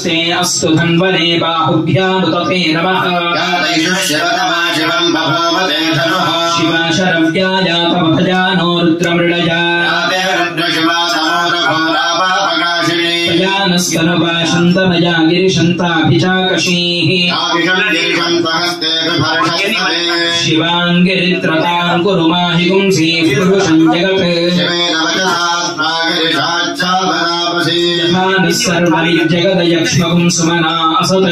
नमस्ते अस्तु धन्वने बाहुभ्यामुतते नमः शिवा शरव्यायातमभजानो रुद्रमृडया प्रजानस्तनवा शन्तमया गिरिशन्ताभिचाकशीः शिवाङ्गिरित्रतां कुरु माहि पुंसीः पुरुषं जगत् सर्वजगदयक्ष्मं सुमना असत्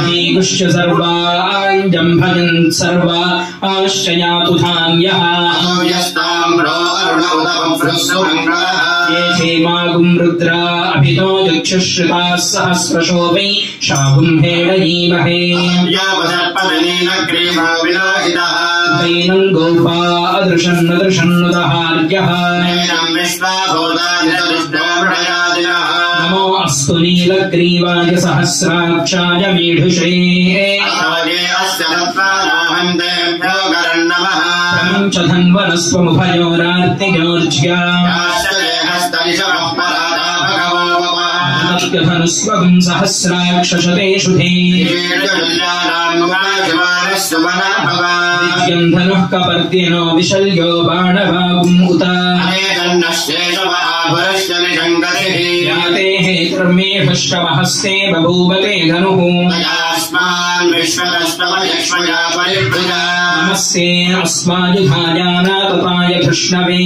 हीगुश्च सर्वाञ्जं भजन् सर्वा आश्चयातु धान्यः ये क्षेमागुं रुद्रा अभितो यक्षुश्रुताः सहस्रशो वै शाकुम्भेडयीमहे दैनं गोपा अदृशन्नदृशन्नुदहार्यः नमो अस्तु नीलग्रीवाय सहस्राक्षाय मीढुषे प्रमुञ्च धन्वनस्वमुभयोरार्तियोर्ज्या धनुस्वं सहस्राक्षशतेषु दिव्यं धनुः कपर्दिनो विशल्यो बाणवागुम् उत याते हेतुर्मे हृष्टमहस्ते बभूवते धनुः नमस्ते अस्मायुधायाना तताय धृष्णवे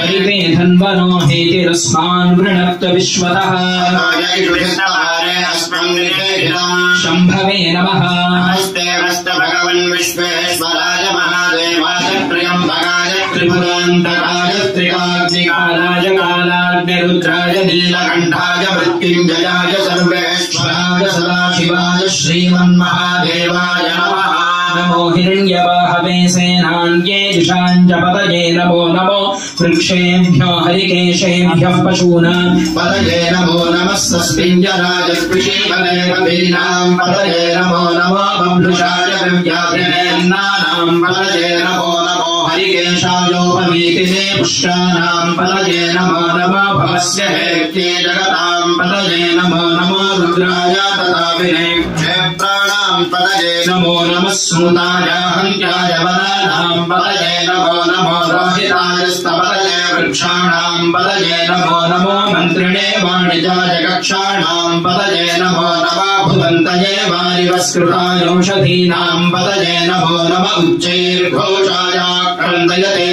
परिते धन्वनो हेतिरस्मान् वृणक्त विश्वतः शम्भवे नमः भगवन् विश्वेश्वराय महादेवाय त्र्यम्बकाय त्रिपुरान्तकाय त्रिकाग्निकालाय कालाग्निरुद्राय नीलकण्ठाय मृत्युञ्जयाय सर्वेश्वराय सदाशिवाय श्रीमन्महादेवाय नमः नमो हिरण्यवाहवे सेनान्ये दिशाञ्जपतये नमो नमो वृक्षेभ्यो हरिकेशेभ्यः पशूनां पतये नमो नमः सस्मिञ्जराय कृषीवदेवतीनां पतये नमो नमो बभ्रुषाय दिव्याभिनेन्नानां पतये नमो नमो हरिकेशायोपवीतिने पुष्टानां पतये नमो नमो भवस्य हेत्ये जगतां पतये नमो नमो रुद्राय तथाभिने क्षेत्राणां पतये नमो नमः स्मृताय हन्त्याय वनानां पतये नमो नमो रोहिताय स्तपतये वृक्षाणां पतये नमो नमो मन्त्रिणे वाणिजाय कक्षाणां पतये नमो नमः भुवन्तये वारिवस्कृताय औषधीनां पतये नमो नमः उच्चैर्घोषाय क्रन्दयते